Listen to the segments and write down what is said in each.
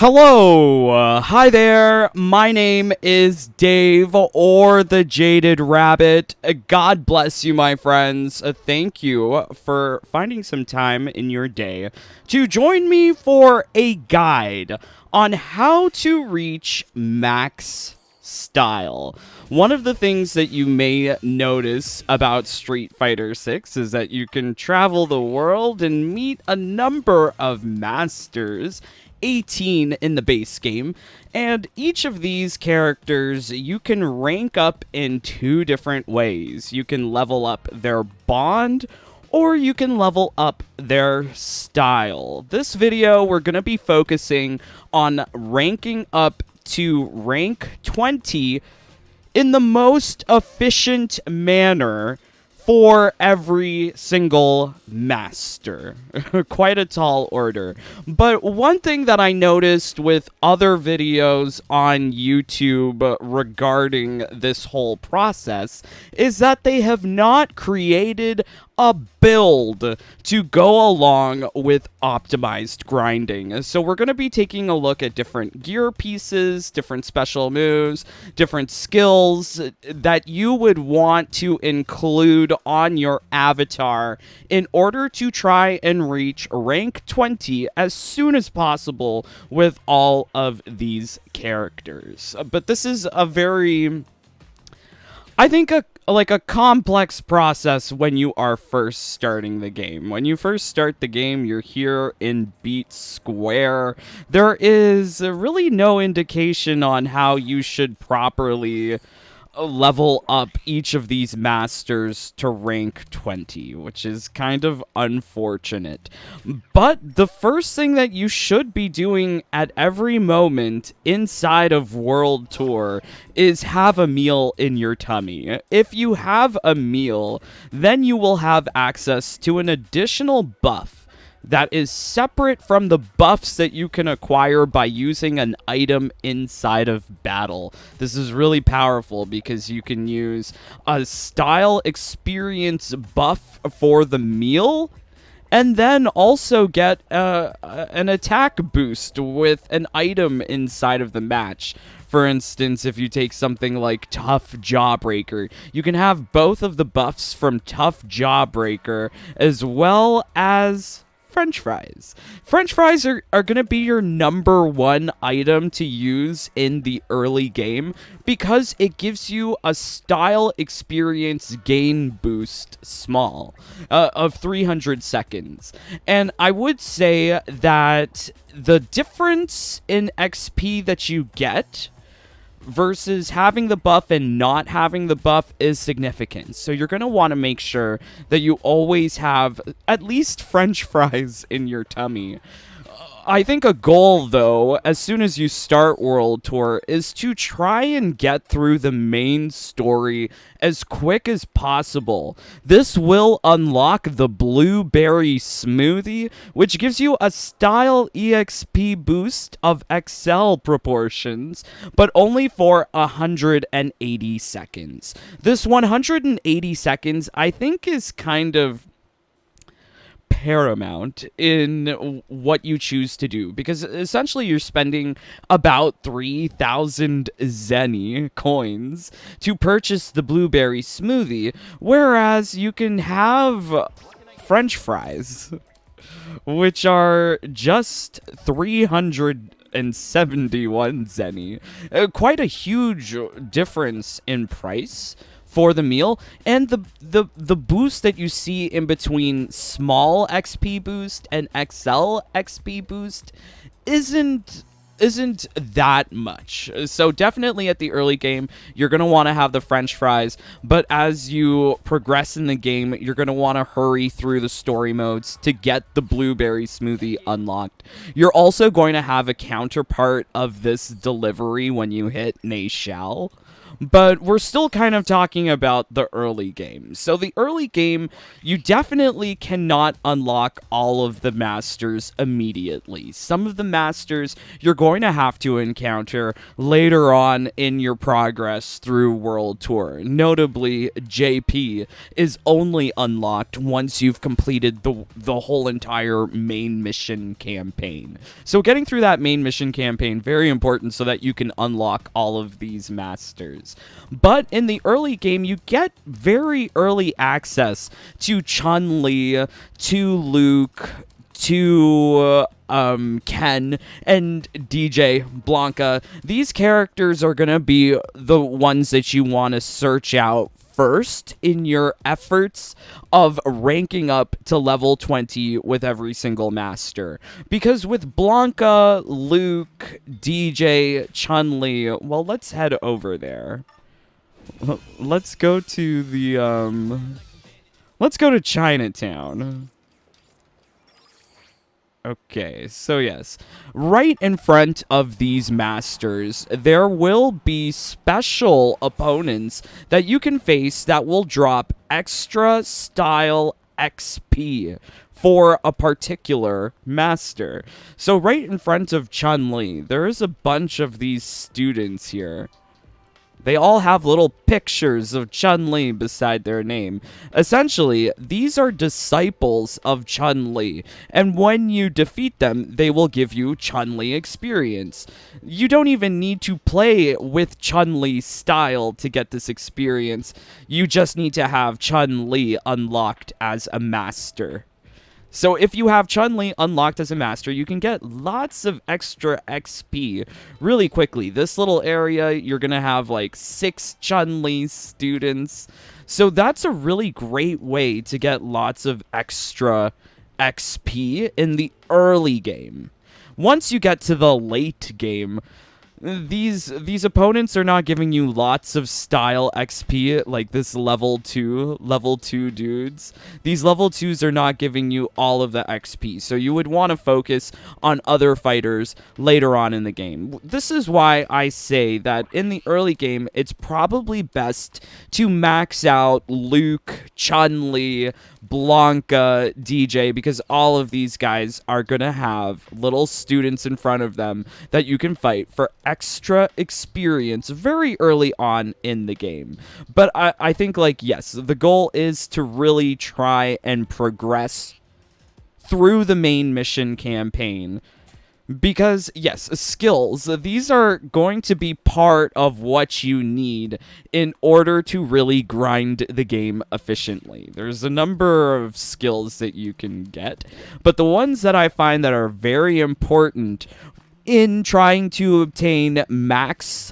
Hello, hi there, my name is Dave, or the Jaded Rabbit. God bless you, my friends. Thank you for finding some time in your day to join me for a guide on how to reach max style. One of the things that you may notice about Street Fighter 6 is that you can travel the world and meet a number of masters, 18 in the base game, and each of these characters you can rank up in two different ways. You can level up their bond, or you can level up their style. This video we're going to be focusing on ranking up to rank 20 in the most efficient manner for every single master. Quite a tall order. But one thing that I noticed with other videos on YouTube regarding this whole process is that they have not created a build to go along with optimized grinding. So we're going to be taking a look at different gear pieces, different special moves, different skills that you would want to include on your avatar in order to try and reach rank 20 as soon as possible with all of these characters. But this is a very, I think, a complex process when you are first starting the game. When you first start the game, you're here in Beat Square. There is really no indication on how you should properly level up each of these masters to rank 20, which is kind of unfortunate. But the first thing that you should be doing at every moment inside of World Tour is have a meal in your tummy. If you have a meal, then you will have access to an additional buff that is separate from the buffs that you can acquire by using an item inside of battle. This is really powerful because you can use a style experience buff for the meal, and then also get an attack boost with an item inside of the match. For instance, if you take something like Tough Jawbreaker, you can have both of the buffs from Tough Jawbreaker as well as French fries. French fries are going to be your number one item to use in the early game because it gives you a style experience gain boost of 300 seconds. And I would say that the difference in XP that you get versus having the buff and not having the buff is significant. So you're going to want to make sure that you always have at least French fries in your tummy. I think a goal, though, as soon as you start World Tour, is to try and get through the main story as quick as possible. This will unlock the Blueberry Smoothie, which gives you a style EXP boost of XL proportions, but only for 180 seconds. This 180 seconds, I think, is kind of paramount in what you choose to do, because essentially you're spending about 3,000 Zenny coins to purchase the Blueberry Smoothie, whereas you can have French fries, which are just 371 Zenny. Quite a huge difference in price for the meal, and the boost that you see in between small XP boost and XL XP boost isn't that much. So definitely at the early game, you're going to want to have the French fries, but as you progress in the game, you're going to want to hurry through the story modes to get the Blueberry Smoothie unlocked. You're also going to have a counterpart of this delivery when you hit Nashal. But we're still kind of talking about the early game. So the early game, you definitely cannot unlock all of the masters immediately. Some of the masters you're going to have to encounter later on in your progress through World Tour. Notably, JP is only unlocked once you've completed the whole entire main mission campaign. So getting through that main mission campaign, very important so that you can unlock all of these masters. But in the early game, you get very early access to Chun-Li, to Luke, to Ken, and DJ Blanca. These characters are going to be the ones that you want to search out first in your efforts of ranking up to level 20 with every single master. Because with Blanca, Luke, DJ, Chun-Li, well, let's head over there. Let's go to the, let's go to Chinatown. Okay, so yes, right in front of these masters, there will be special opponents that you can face that will drop extra style XP for a particular master. So right in front of Chun-Li, there is a bunch of these students here. They all have little pictures of Chun-Li beside their name. Essentially, these are disciples of Chun-Li, and when you defeat them, they will give you Chun-Li experience. You don't even need to play with Chun-Li style to get this experience. You just need to have Chun-Li unlocked as a master. So if you have Chun-Li unlocked as a master, you can get lots of extra XP really quickly. This little area, you're going to have like 6 Chun-Li students. So that's a really great way to get lots of extra XP in the early game. Once you get to the late game, these opponents are not giving you lots of style XP like this level 2 dudes. These level 2s are not giving you all of the XP, so you would want to focus on other fighters later on in the game. This is why I say that in the early game, it's probably best to max out Luke, Chun-Li, Blanca, DJ, because all of these guys are going to have little students in front of them that you can fight for extra experience very early on in the game. But I think, like, yes, the goal is to really try and progress through the main mission campaign. Because, yes, skills, these are going to be part of what you need in order to really grind the game efficiently. There's a number of skills that you can get, but the ones that I find that are very important in trying to obtain max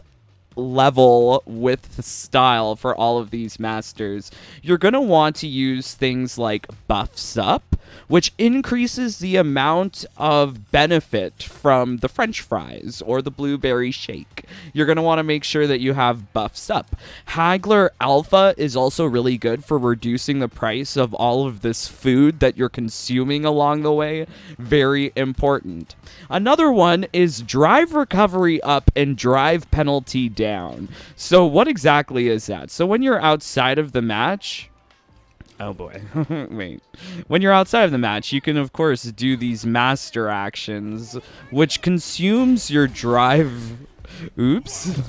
level with style for all of these masters, you're going to want to use things like buffs up, which increases the amount of benefit from the French fries or the blueberry shake. You're going to want to make sure that you have buffs up. Haggler Alpha is also really good for reducing the price of all of this food that you're consuming along the way. Very important. Another one is drive recovery up and drive penalty down. So what exactly is that? So when you're outside of the match... Oh boy, wait. When you're outside of the match, you can of course do these master actions, which consumes your drive... Oops.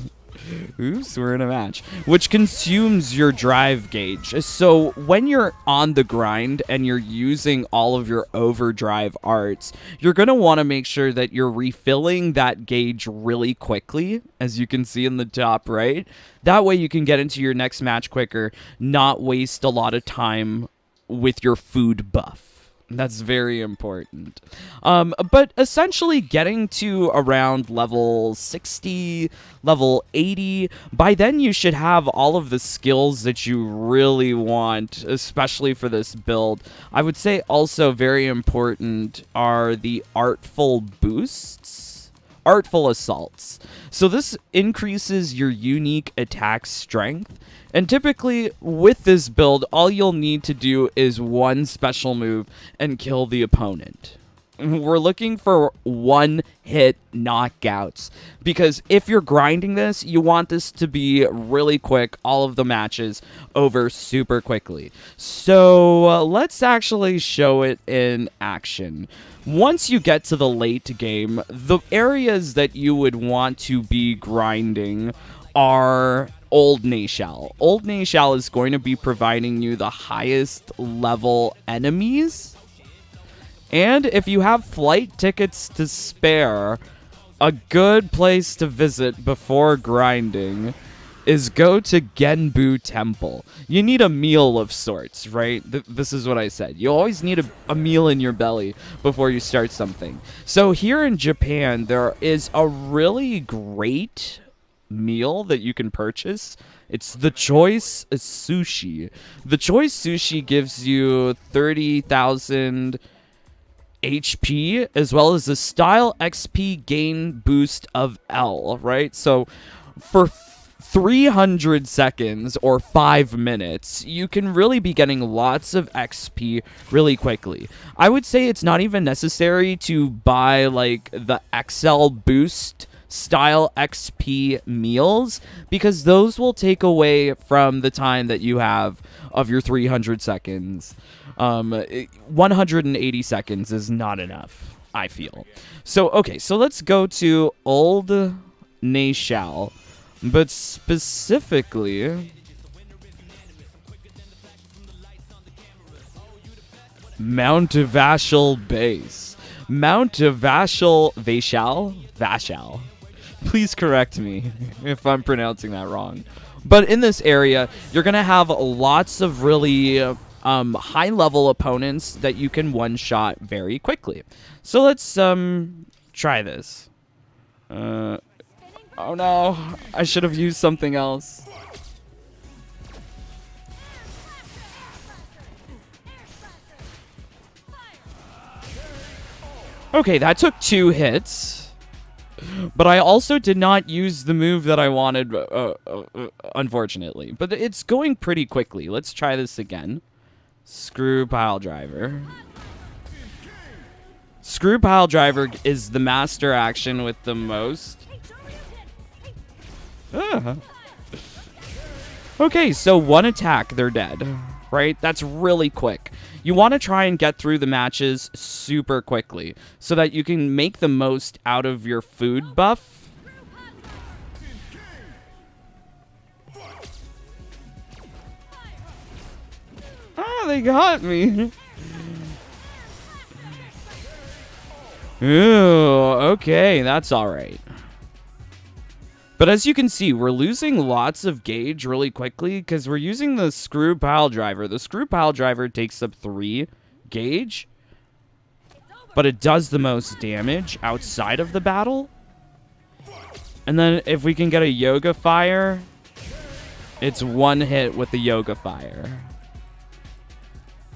Oops, we're in a match. Which consumes your drive gauge. So when you're on the grind and you're using all of your overdrive arts, you're going to want to make sure that you're refilling that gauge really quickly, as you can see in the top right. That way you can get into your next match quicker, not waste a lot of time with your food buff. That's very important. But essentially getting to around level 60, level 80, by then you should have all of the skills that you really want, especially for this build. I would say also very important are the artful boosts. Artful assaults. So this increases your unique attack strength. And typically, with this build, all you'll need to do is one special move and kill the opponent. We're looking for one-hit knockouts, because if you're grinding this, you want this to be really quick, all of the matches over super quickly. So let's actually show it in action. Once you get to the late game, the areas that you would want to be grinding are Old Nashal. Old Nashal is going to be providing you the highest level enemies. And if you have flight tickets to spare, a good place to visit before grinding is go to Genbu Temple. You need a meal of sorts, right? This is what I said. You always need a meal in your belly before you start something. So here in Japan, there is a really great meal that you can purchase. It's the Choice Sushi. The Choice Sushi gives you 30,000 HP as well as the style XP gain boost of L, right? So for 300 seconds or 5 minutes, you can really be getting lots of XP really quickly. I would say it's not even necessary to buy like the XL boost style XP meals, because those will take away from the time that you have of your 300 seconds. 180 seconds is not enough, I feel. So, okay, so let's go to Old Nashal, but specifically Mount Vashal Base. Mount Vashal? Please correct me if I'm pronouncing that wrong. But in this area, you're going to have lots of really high-level opponents that you can one-shot very quickly. So let's try this. Oh no, I should have used something else. Okay, that took 2 hits. But I also did not use the move that I wanted, unfortunately. But it's going pretty quickly. Let's try this again. Screw Pile Driver. Screw Pile Driver is the master action with the most. Okay, so 1 attack, they're dead. Right? That's really quick. You want to try and get through the matches super quickly so that you can make the most out of your food buff. Ah, they got me. Ooh, okay, that's all right. But as you can see, we're losing lots of gauge really quickly because we're using the Screw Pile Driver. The Screw Pile Driver takes up 3 gauge, but it does the most damage outside of the battle. And then if we can get a Yoga Fire, it's 1 hit with the Yoga Fire.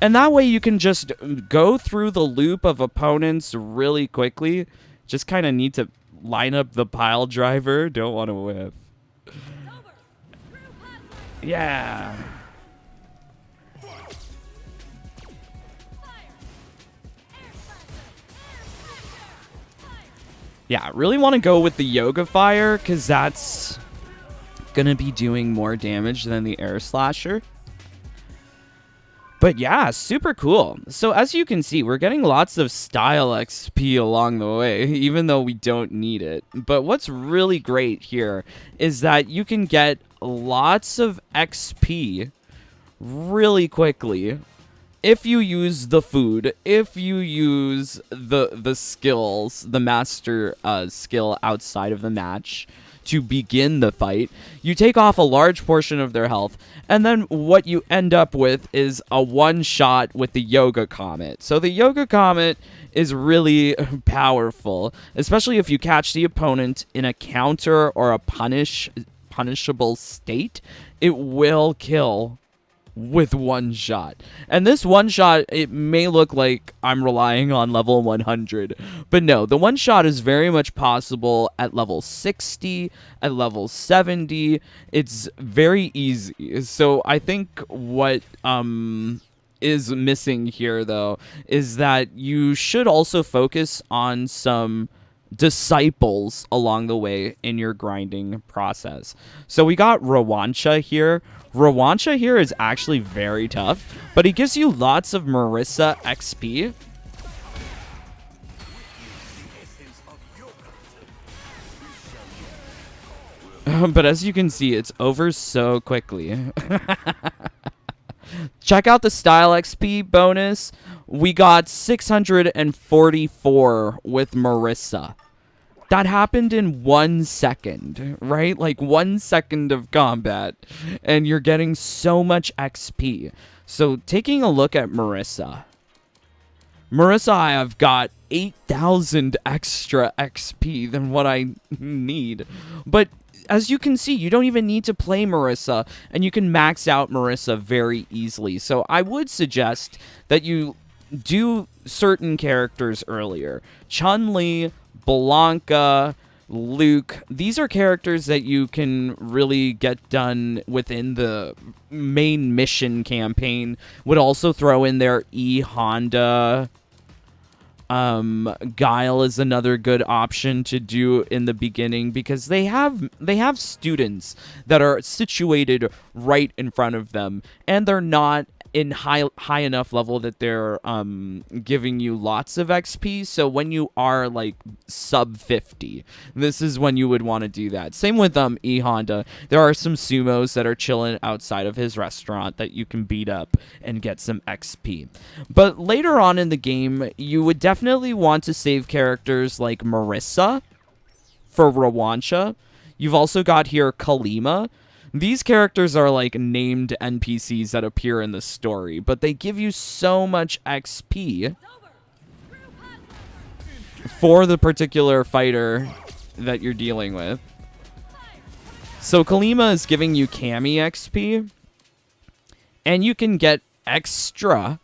And that way you can just go through the loop of opponents really quickly. Just kind of need to line up the Pile Driver. Don't want to whiff. Yeah. Yeah, really want to go with the Yoga Fire because that's going to be doing more damage than the Air Slasher. But yeah, super cool. So as you can see, we're getting lots of style XP along the way, even though we don't need it. But what's really great here is that you can get lots of XP really quickly if you use the food, if you use the skills, the master skill outside of the match to begin the fight. You take off a large portion of their health, and then what you end up with is a one-shot with the Yoga Comet. So the Yoga Comet is really powerful, especially if you catch the opponent in a counter or a punishable state. It will kill with 1 shot. And this 1 shot, it may look like I'm relying on level 100, but no, the 1 shot is very much possible at level 60, at level 70. It's very easy. So I think what is missing here, though, is that you should also focus on some disciples along the way in your grinding process. So we got Rawancha here. Rawancha here is actually very tough, but he gives you lots of Marissa XP. But as you can see, it's over so quickly. Check out the style XP bonus. We got 644 with Marissa. That happened in 1 second, right? Like 1 second of combat, and you're getting so much XP. So taking a look at Marissa. Marissa, I have got 8,000 extra XP than what I need. But as you can see, you don't even need to play Marissa, and you can max out Marissa very easily. So I would suggest that you do certain characters earlier. Chun-li, Blanca, Luke, these are characters that you can really get done within the main mission campaign. Would also throw in there Honda. Guile is another good option to do in the beginning because they have students that are situated right in front of them, and they're not in high enough level that they're giving you lots of XP. So when you are like sub 50, this is when you would want to do that. Same with E Honda. There are some sumos that are chilling outside of his restaurant that you can beat up and get some XP. But later on in the game, you would definitely want to save characters like Marissa for Rawancha. You've also got here Kalima. These characters are like named NPCs that appear in the story, but they give you so much XP for the particular fighter that you're dealing with. So Kalima is giving you Kami XP, and you can get extra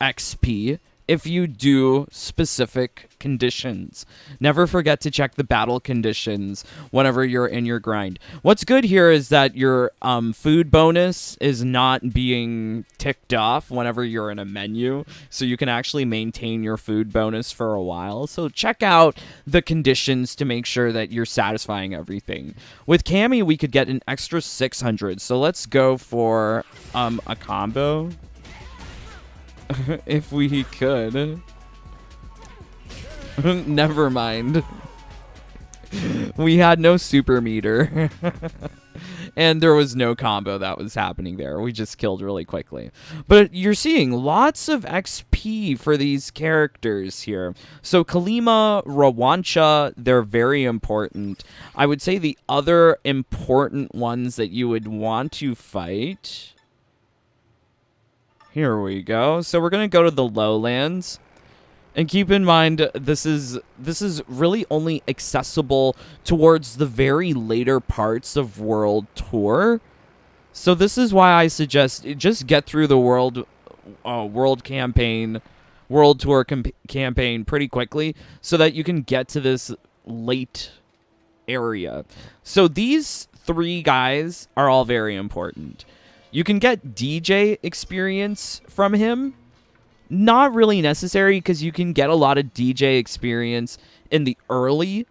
XP if you do specific conditions. Never forget to check the battle conditions whenever you're in your grind. What's good here is that your food bonus is not being ticked off whenever you're in a menu, so you can actually maintain your food bonus for a while. So check out the conditions to make sure that you're satisfying everything. With Kami, we could get an extra 600, so let's go for a combo. If we could. Never mind. We had no super meter. And there was no combo that was happening there. We just killed really quickly. But you're seeing lots of XP for these characters here. So Kalima, Rawancha, they're very important. I would say the other important ones that you would want to fight... Here we go. So we're going to go to the lowlands. And keep in mind, this is really only accessible towards the very later parts of World Tour. So this is why I suggest just get through the World Tour campaign pretty quickly so that you can get to this late area. So these 3 guys are all very important. You can get DJ experience from him. Not really necessary because you can get a lot of DJ experience in the early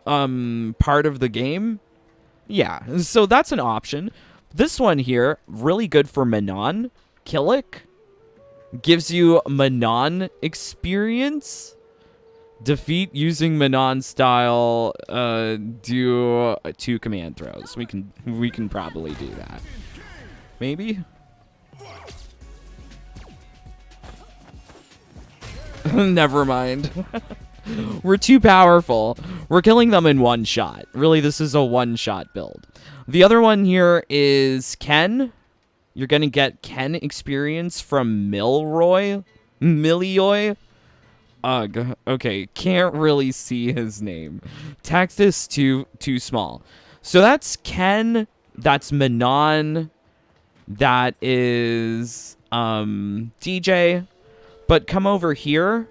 part of the game. Yeah, so that's an option. This one here, really good for Manon. Killick gives you Manon experience. Defeat using Manon style. Do 2 command throws. We can probably do that. Maybe? Never mind. We're too powerful. We're killing them in 1 shot. Really, this is a 1-shot build. The other one here is Ken. You're going to get Ken experience from Milroy. Ugh. Okay, can't really see his name. Text is too small. So that's Ken. That's Manon. That is DJ. But come over here.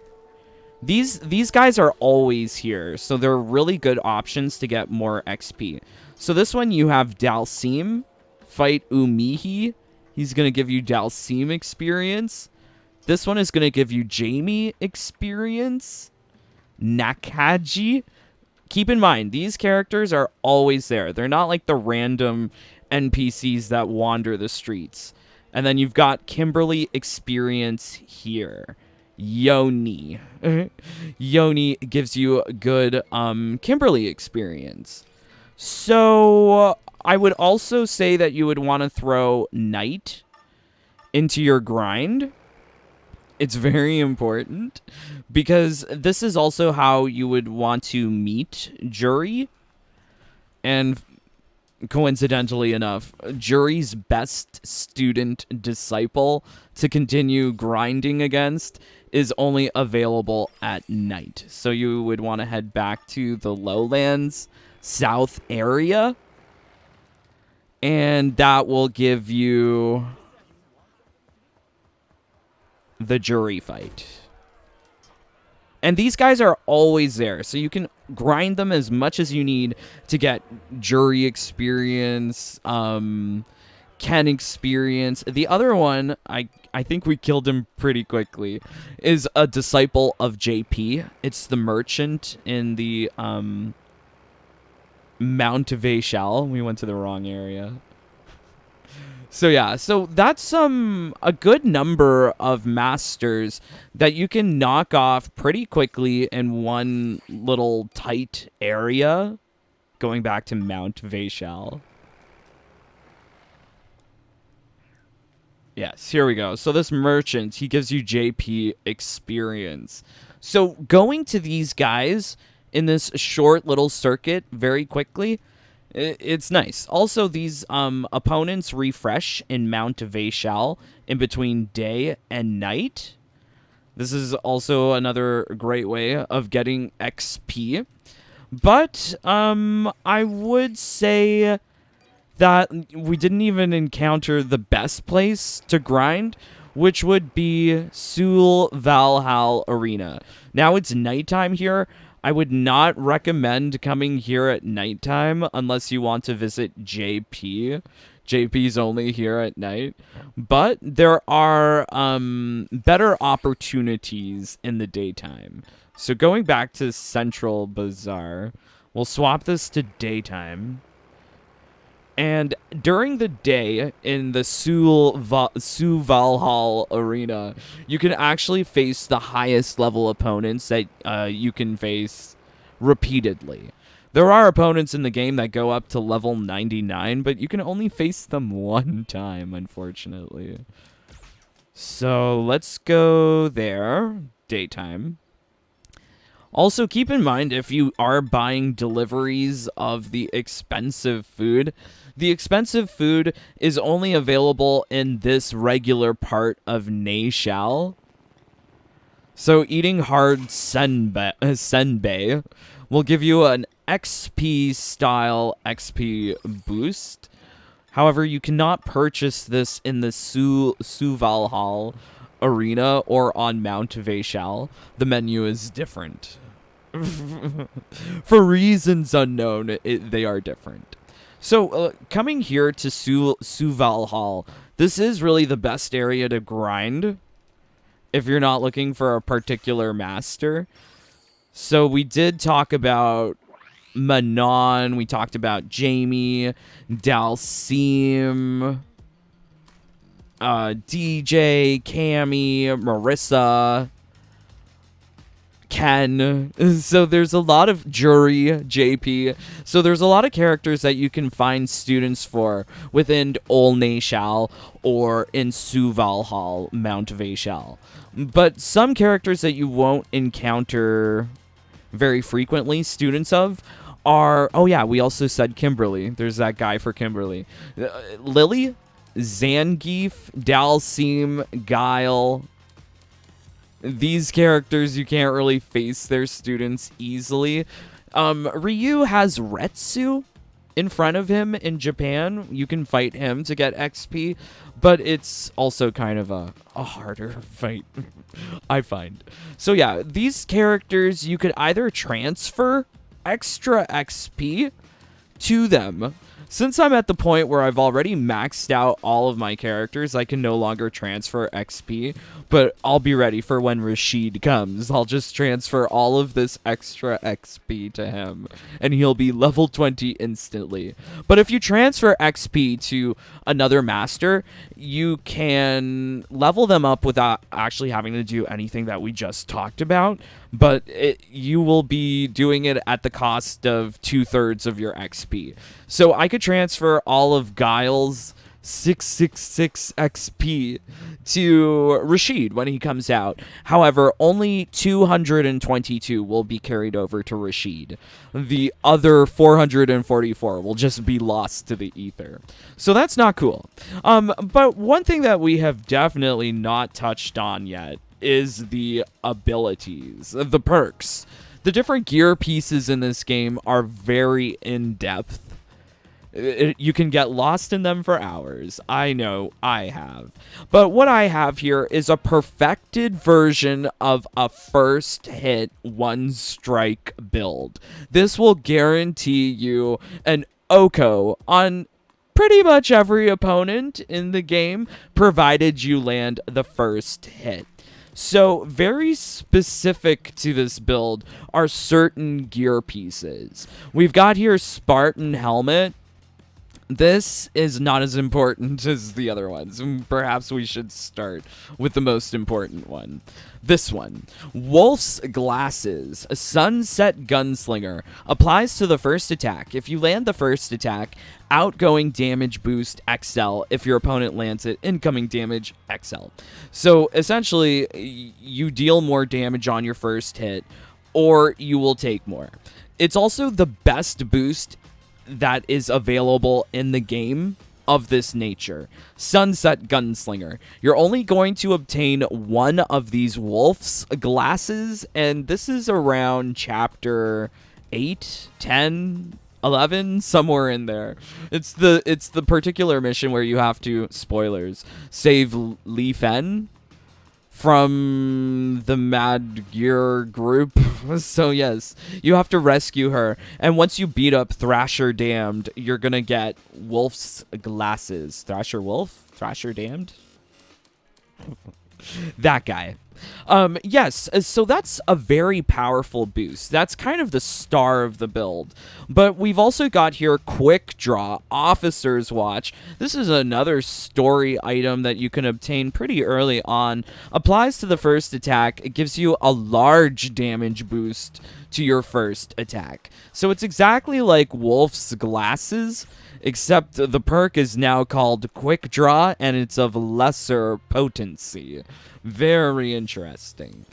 These guys are always here, so they're really good options to get more XP. So this one you have Dalsim fight Umihi. He's going to give you Dalsim experience. This one is going to give you Jamie experience. Nakaji. Keep in mind, these characters are always there. They're not like the random NPCs that wander the streets. And then you've got Kimberly experience here. Yoni. Yoni gives you good Kimberly experience. So I would also say that you would want to throw Night into your grind. It's very important because this is also how you would want to meet Jury. And coincidentally enough, Jury's best student disciple to continue grinding against is only available at night. So you would want to head back to the Lowlands South area. And that will give you the Jury fight. And these guys are always there, so you can grind them as much as you need to get Jury experience, Ken experience. The other one, I think we killed him pretty quickly, is a disciple of JP. It's the merchant in the Mount Vachel. We went to the wrong area. So yeah, so that's a good number of masters that you can knock off pretty quickly in one little tight area. Going back to Mount Vachel. Yes, here we go. So this merchant, he gives you JP experience. So going to these guys in this short little circuit very quickly, it's nice. Also, these opponents refresh in Mount Vachel in between day and night. This is also another great way of getting XP. But I would say that we didn't even encounter the best place to grind, which would be Sul Valhall Arena. Now it's nighttime here. I would not recommend coming here at nighttime unless you want to visit JP. JP's only here at night. But there are better opportunities in the daytime. So going back to Central Bazaar, we'll swap this to daytime. And during the day in the Sul Valhall Arena, you can actually face the highest level opponents that you can face repeatedly. There are opponents in the game that go up to level 99, but you can only face them one time, unfortunately. So let's go there, daytime. Also, keep in mind, if you are buying deliveries of the expensive food, the expensive food is only available in this regular part of Nashal. So eating hard senbei will give you an XP style XP boost. However, you cannot purchase this in the Sul Valhall Arena or on Mount Vachel. The menu is different. For reasons unknown, they are different. So, coming here to Sul Valhall, this is really the best area to grind if you're not looking for a particular master. So, we did talk about Manon, we talked about Jamie, Dalsim, DJ, Cammy, Marissa, Ken. So there's a lot of Jury, JP. So there's a lot of characters that you can find students for within Ol Nashal or in Sul Valhall, Mount Vachel. But some characters that you won't encounter very frequently students of are, oh yeah, we also said Kimberly. There's that guy for Kimberly. Lily, Zangief, Dalsim, Guile. These characters, you can't really face their students easily. Ryu has Retsu in front of him in Japan. You can fight him to get XP, but it's also kind of a harder fight, I find. So yeah, these characters, you could either transfer extra XP to them Since I'm at the point where I've already maxed out all of my characters, I can no longer transfer XP, but I'll be ready for when Rashid comes. I'll just transfer all of this extra XP to him, and he'll be level 20 instantly. But if you transfer XP to another master, you can level them up without actually having to do anything that we just talked about, but you will be doing it at the cost of 2/3 of your XP. So I could transfer all of Guile's 666 XP to Rashid when he comes out. However, only 222 will be carried over to Rashid. The other 444 will just be lost to the ether. So that's not cool. But one thing that we have definitely not touched on yet is the abilities, the perks. The different gear pieces in this game are very in-depth. You can get lost in them for hours. I know I have. But what I have here is a perfected version of a first hit, one strike build. This will guarantee you an OHKO on pretty much every opponent in the game, provided you land the first hit. So very specific to this build are certain gear pieces. We've got here Spartan helmet. This is not as important as the other ones. Perhaps we should start with the most important one. This one. Wolf's Glasses. A Sunset Gunslinger. Applies to the first attack. If you land the first attack, outgoing damage boost XL. If your opponent lands it, incoming damage XL. So essentially, you deal more damage on your first hit, or you will take more. It's also the best boost that is available in the game of this nature. Sunset Gunslinger. You're only going to obtain one of these Wolf's Glasses, and this is around chapter 8, 10, 11, somewhere in there. It's the particular mission where you have to, spoilers, save Li Fen from the Mad Gear group. So yes, you have to rescue her, and once you beat up Thrasher Damned, you're gonna get Wolf's Glasses. Thrasher Wolf? Thrasher Damned? That guy. Yes, so that's a very powerful boost. That's kind of the star of the build. But we've also got here Quick Draw, Officer's Watch. This is another story item that you can obtain pretty early on. Applies to the first attack. It gives you a large damage boost to your first attack. So it's exactly like Wolf's Glasses, except the perk is now called Quick Draw, and it's of lesser potency. Very interesting.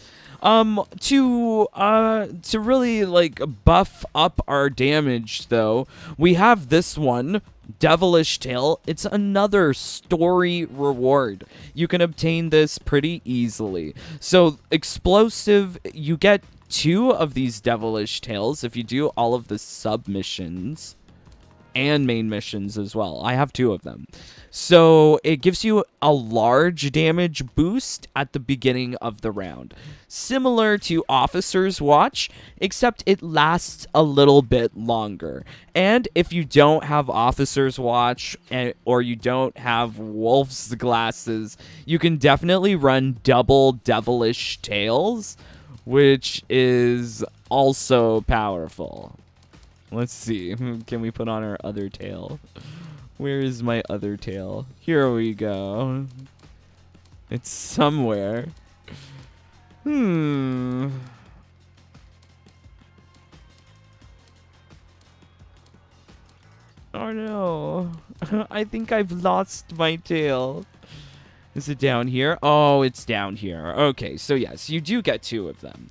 To really like buff up our damage though, we have this one, Devilish Tail. It's another story reward. You can obtain this pretty easily. So explosive, you get 2 of these Devilish Tails if you do all of the submissions and main missions as well. I have 2 of them. So it gives you a large damage boost at the beginning of the round. Similar to Officer's Watch, except it lasts a little bit longer. And if you don't have Officer's Watch or you don't have Wolf's Glasses, you can definitely run double Devilish Tails, which is also powerful. Let's see. Can we put on our other tail? Where is my other tail? Here we go. It's somewhere. Oh no. I think I've lost my tail. Is it down here? Oh, it's down here. Okay, so yes, you do get 2 of them.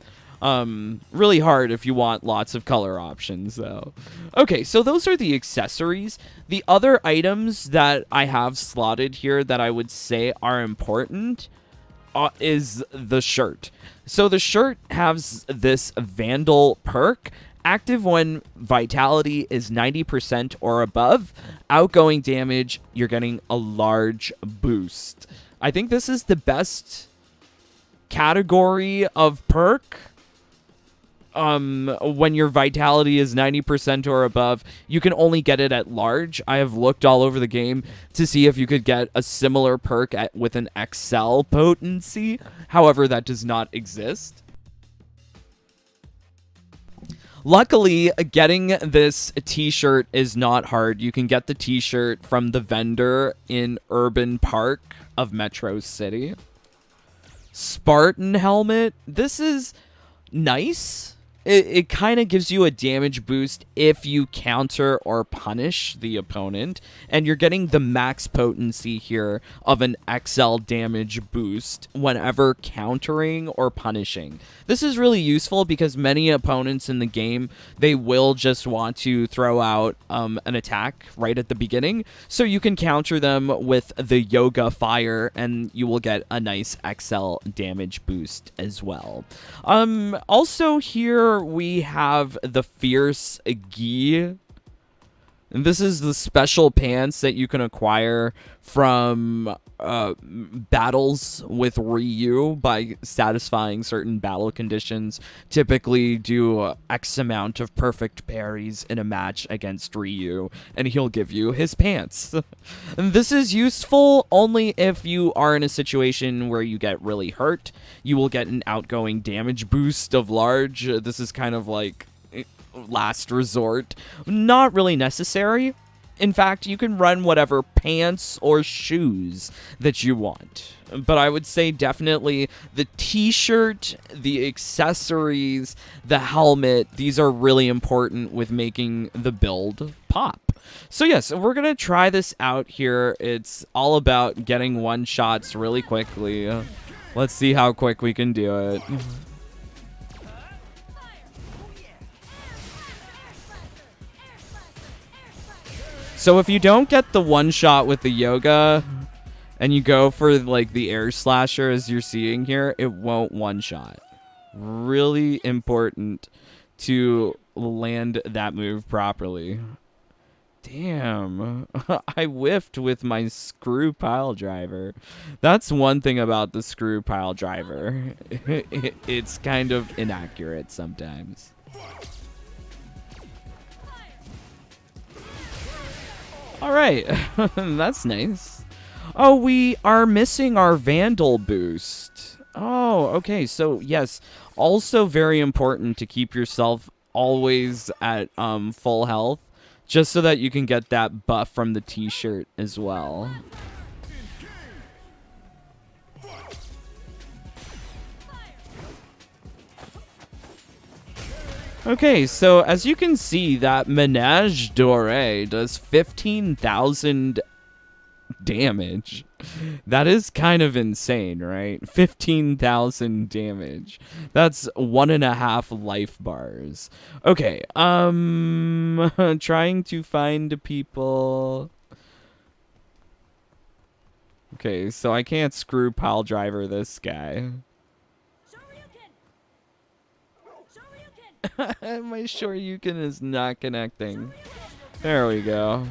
Really hard if you want lots of color options, though. Okay, so those are the accessories. The other items that I have slotted here that I would say are important is the shirt. So the shirt has this Vandal perk, active when vitality is 90% or above. Outgoing damage, you're getting a large boost. I think this is the best category of perk. when your vitality is 90% or above, you can only get it at large. I have looked all over the game to see if you could get a similar perk with an XL potency. However, that does not exist. Luckily, getting this t-shirt is not hard. You can get the t-shirt from the vendor in Urban Park of Metro City. Spartan helmet. This is nice. It kind of gives you a damage boost if you counter or punish the opponent, and you're getting the max potency here of an XL damage boost whenever countering or punishing. This is really useful because many opponents in the game, they will just want to throw out an attack right at the beginning, so you can counter them with the Yoga Fire, and you will get a nice XL damage boost as well. Also here, we have the Fierce Gi. And this is the special pants that you can acquire from battles with Ryu by satisfying certain battle conditions. Typically do X amount of perfect parries in a match against Ryu, and he'll give you his pants. And this is useful only if you are in a situation where you get really hurt. You will get an outgoing damage boost of large. This is kind of like last resort. Not really necessary. In fact, you can run whatever pants or shoes that you want. But I would say definitely the t-shirt, the accessories, the helmet, these are really important with making the build pop. So yes, we're going to try this out here. It's all about getting one-shots really quickly. Let's see how quick we can do it. So if you don't get the one shot with the yoga and you go for like the air slasher as you're seeing here, it won't one shot. Really important to land that move properly. Damn, I whiffed with my screw pile driver. That's one thing about the screw pile driver. It's kind of inaccurate sometimes. All right, that's nice. Oh, we are missing our Vandal boost. Oh, okay, so yes, also very important to keep yourself always at full health, just so that you can get that buff from the t-shirt as well. Okay, so as you can see, that Menage Doré does 15,000 damage. That is kind of insane, right? 15,000 damage. That's 1.5 life bars. Okay, trying to find people. Okay, so I can't screw pile driver this guy. My Shoryuken is not connecting. There we go.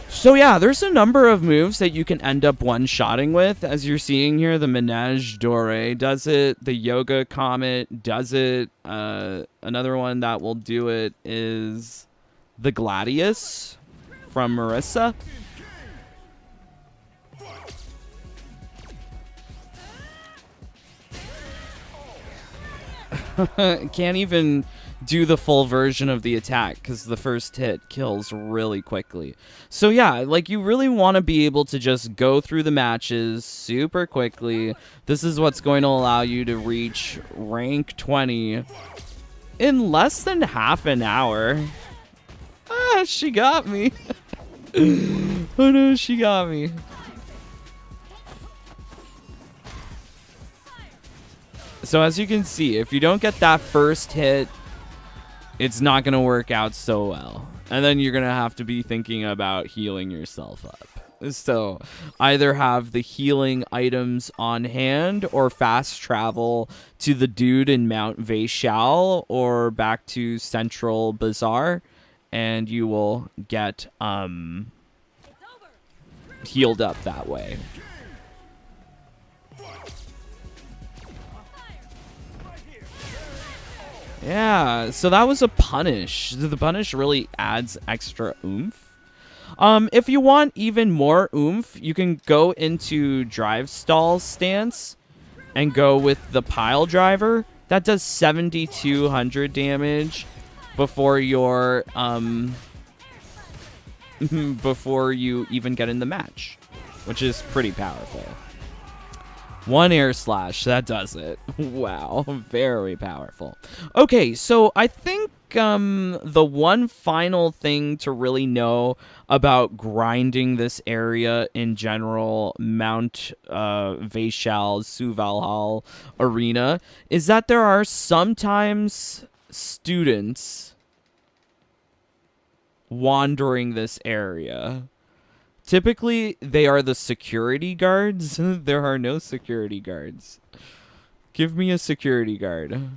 So yeah, there's a number of moves that you can end up one-shotting with. As you're seeing here, the Menage Doré does it. The Yoga Comet does it. Another one that will do it is the Gladius from Marissa. Can't even do the full version of the attack because the first hit kills really quickly. So yeah, like you really want to be able to just go through the matches super quickly. This is what's going to allow you to reach rank 20 in less than half an hour. Ah, she got me. Oh no, she got me. So as you can see, if you don't get that first hit, it's not going to work out so well. And then you're going to have to be thinking about healing yourself up. So either have the healing items on hand or fast travel to the dude in Mount Vaishal or back to Central Bazaar, and you will get healed up that way. Yeah, so that was a punish. The punish really adds extra oomph. If you want even more oomph, you can go into drive stall stance and go with the pile driver. That does 7,200 damage before your before you even get in the match, which is pretty powerful. One air slash, that does it. Wow, very powerful. Okay, so I think the one final thing to really know about grinding this area in general, Mount Vaishal Suvalhal Arena, is that there are sometimes students wandering this area. Typically, they are the security guards. There are no security guards. Give me a security guard.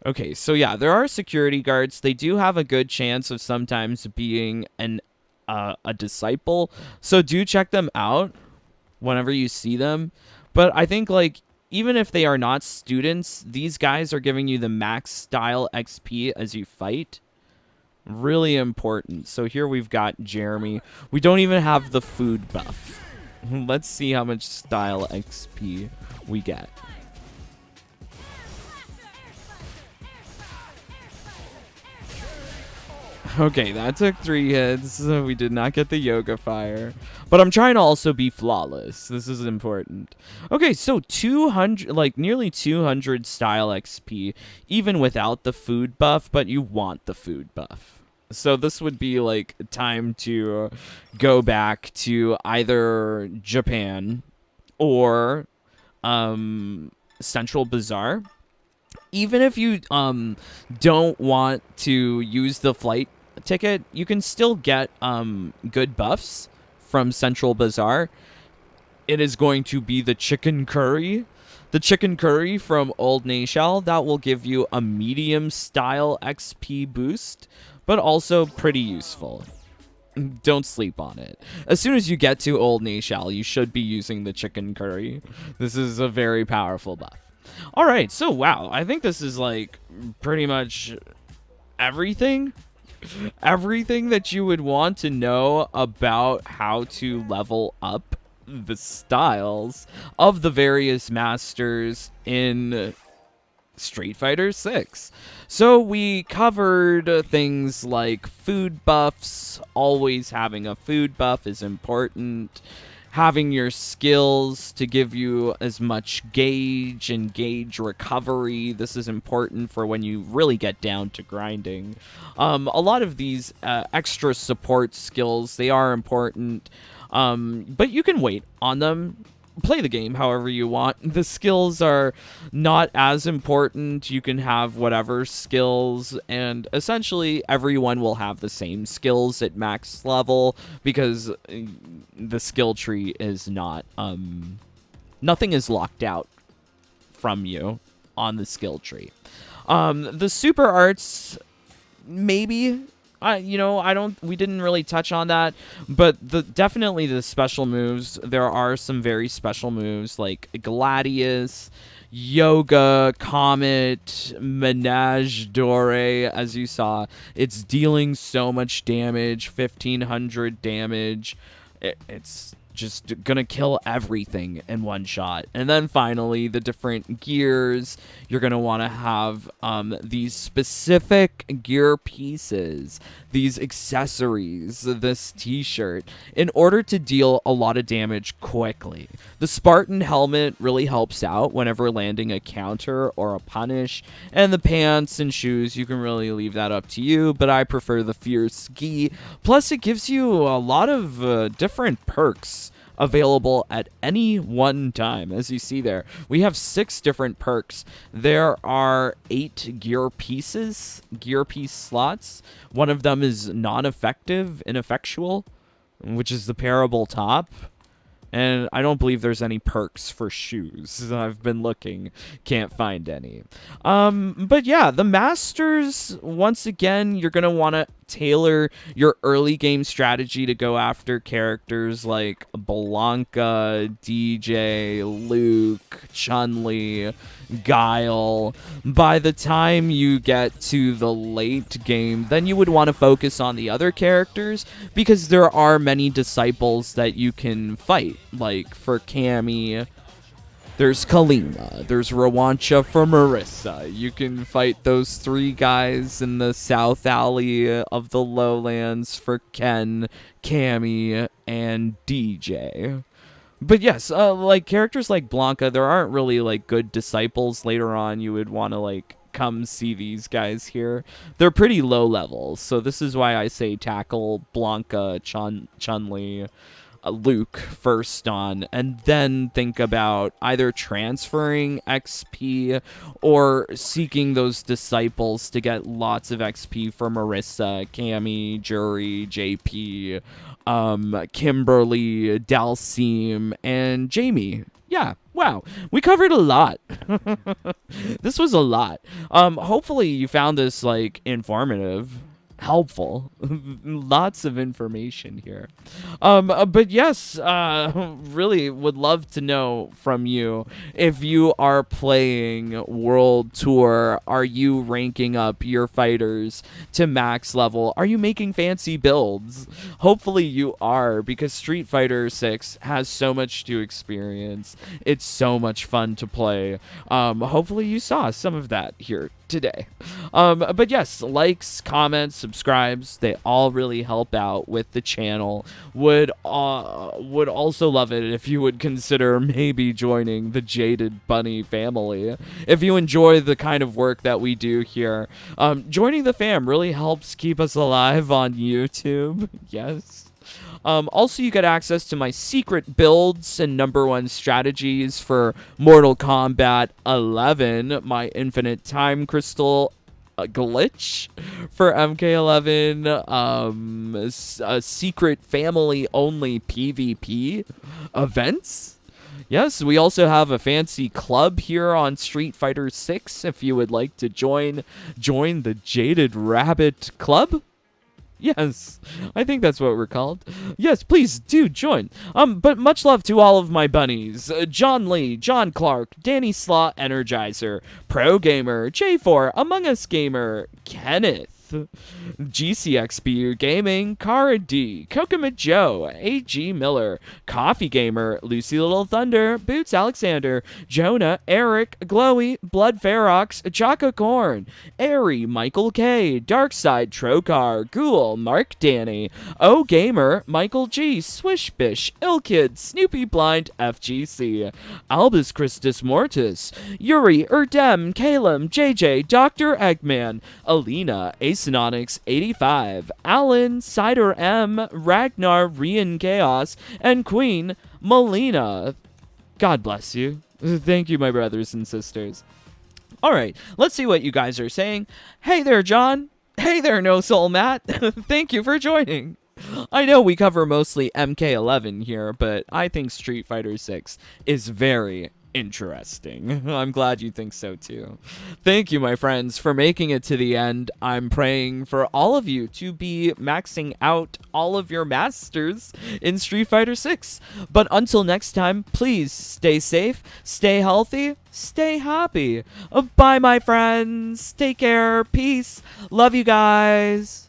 Okay, so yeah, there are security guards. They do have a good chance of sometimes being a disciple. So do check them out whenever you see them. But I think, like, even if they are not students, these guys are giving you the max style XP as you fight. Really important. So here we've got Jeremy. We don't even have the food buff. Let's see how much style XP we get. Okay, that took 3 hits. We did not get the yoga fire. But I'm trying to also be flawless. This is important. Okay, so 200, like nearly 200 style XP, even without the food buff, but you want the food buff. So this would be like time to go back to either Japan or Central Bazaar. Even if you don't want to use the flight ticket, you can still get good buffs from Central Bazaar. It is going to be the chicken curry. The chicken curry from Old Nashal, that will give you a medium style XP boost, but also pretty useful. Don't sleep on it. As soon as you get to Old Nashal, you should be using the chicken curry. This is a very powerful buff. All right, so wow, I think this is like pretty much everything. Everything that you would want to know about how to level up the styles of the various masters in Street Fighter 6. So we covered things like food buffs. Always having a food buff is important. Having your skills to give you as much gauge and gauge recovery. This is important for when you really get down to grinding. A lot of these extra support skills, they are important, but you can wait on them. Play the game however you want. The skills are not as important. You can have whatever skills, and essentially everyone will have the same skills at max level because the skill tree is not nothing is locked out from you on the skill tree. The super arts, maybe, we didn't really touch on that, but definitely the special moves. There are some very special moves like Gladius, Yoga, Comet, Menage Dore. As you saw, it's dealing so much damage, 1,500 damage. It's just gonna kill everything in one shot. And then finally, the different gears. You're gonna want to have these specific gear pieces, these accessories, this t-shirt, in order to deal a lot of damage quickly. The Spartan helmet really helps out whenever landing a counter or a punish, and the pants and shoes, you can really leave that up to you, but I prefer the Fierce Gi. Plus, it gives you a lot of different perks available at any one time. As you see there, we have 6 different perks. There are 8 gear piece slots. One of them is non-effective, ineffectual, which is the parable top. And I don't believe there's any perks for shoes. I've been looking, can't find any. But yeah, the Masters, once again, you're going to want to tailor your early game strategy to go after characters like Blanca, DJ, Luke, Chun-Li, Guile. By the time you get to the late game, then you would want to focus on the other characters, because there are many disciples that you can fight. Like for Cammy, there's Kalima, there's Rawancha for Marissa. You can fight those 3 guys in the South Alley of the Lowlands for Ken, Cammy, and DJ. But yes, like characters like Blanca, there aren't really like good disciples later on. You would want to like come see these guys here. They're pretty low level, so this is why I say tackle Blanca, Chun-Li, Luke first on, and then think about either transferring XP or seeking those disciples to get lots of XP for Marissa, Cammy, Jury, JP, Kimberly, Dalcime, and Jamie. Yeah, wow, we covered a lot. This was a lot. Hopefully you found this like informative, helpful. Lots of information here. But yes, really would love to know from you, if you are playing World Tour, are you ranking up your fighters to max level? Are you making fancy builds? Hopefully you are, because Street Fighter 6 has so much to experience. It's so much fun to play. Hopefully you saw some of that here today. But yes, likes, comments, subscribes, they all really help out with the channel. Would also love it if you would consider maybe joining the Jaded Bunny family. If you enjoy the kind of work that we do here, joining the fam really helps keep us alive on YouTube. Yes. Also, you get access to my secret builds and #1 strategies for Mortal Kombat 11, my infinite time crystal glitch for MK11, secret family-only PvP events. Yes, we also have a fancy club here on Street Fighter 6 if you would like to join the Jaded Rabbit Club. Yes, I think that's what we're called. Yes, please do join. But much love to all of my bunnies. John Lee, John Clark, Danny Slaw, Energizer, Pro Gamer, J4, Among Us Gamer, Kenneth, GCXBU Gaming, Cara D, Kokomo Joe, A.G. Miller, Coffee Gamer, Lucy Little Thunder, Boots Alexander, Jonah, Eric, Glowy, Blood Ferox, Jocko Corn, Airy, Michael K, Darkside, Trokar, Ghoul, Mark Danny, O Gamer, Michael G, Swishbish, Ilkid, Snoopy Blind, FGC, Albus Christus Mortis, Yuri, Erdem, Calum, JJ, Dr. Eggman, Alina, Acenonics 85, Alan, Cider M, Ragnar, Rian Chaos, and Queen Melina. God bless you. Thank you, my brothers and sisters. All right, let's see what you guys are saying. Hey there, John. Hey there, No Soul Matt. Thank you for joining. I know we cover mostly MK11 here, but I think Street Fighter 6 is very interesting. I'm glad you think so too. Thank you, my friends, for making it to the end. I'm praying for all of you to be maxing out all of your masters in Street Fighter 6. But until next time, please stay safe, stay healthy, stay happy. Bye, my friends. Take care. Peace. Love you guys.